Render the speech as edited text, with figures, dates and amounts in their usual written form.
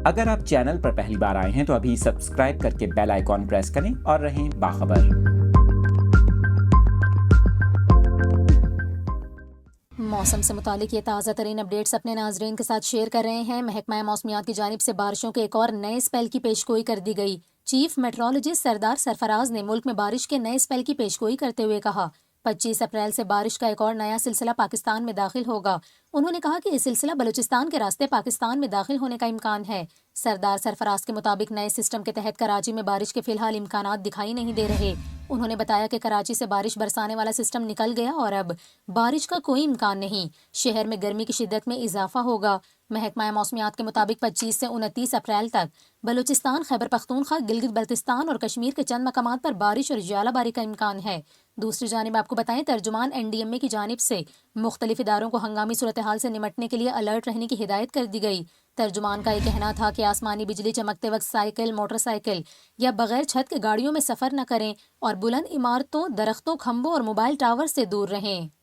اگر آپ چینل پر پہلی بار آئے ہیں تو ابھی سبسکرائب کر کے بیل آئیکن پریس کریں اور رہیں باخبر۔ موسم سے متعلق یہ تازہ ترین اپڈیٹس اپنے ناظرین کے ساتھ شیئر کر رہے ہیں۔ محکمہ موسمیات کی جانب سے بارشوں کے ایک اور نئے اسپیل کی پیشگوئی کر دی گئی۔ چیف میٹرولوجسٹ سردار سرفراز نے ملک میں بارش کے نئے اسپیل کی پیشگوئی کرتے ہوئے کہا 25 اپریل سے بارش کا ایک اور نیا سلسلہ پاکستان میں داخل ہوگا۔ انہوں نے کہا کہ یہ سلسلہ بلوچستان کے راستے پاکستان میں داخل ہونے کا امکان ہے۔ سردار سرفراز کے مطابق نئے سسٹم کے تحت کراچی میں بارش کے فی الحال امکانات دکھائی نہیں دے رہے۔ انہوں نے بتایا کہ کراچی سے بارش برسانے والا سسٹم نکل گیا اور اب بارش کا کوئی امکان نہیں۔ شہر میں گرمی کی شدت میں اضافہ ہوگا۔ محکمہ موسمیات کے مطابق 25 سے 29 اپریل تک بلوچستان، خیبر پختونخوا، گلگت بلتستان اور کشمیر کے چند مقامات پر بارش اور ژالہ باری کا امکان ہے۔ دوسری جانب آپ کو بتائیں، ترجمان NDMA کی جانب سے مختلف اداروں کو ہنگامی صورتحال سے نمٹنے کے لیے الرٹ رہنے کی ہدایت کر دی گئی۔ ترجمان کا یہ کہنا تھا کہ آسمانی بجلی چمکتے وقت سائیکل، موٹر سائیکل یا بغیر چھت کے گاڑیوں میں سفر نہ کریں اور بلند عمارتوں، درختوں، کھمبوں اور موبائل ٹاور سے دور رہیں۔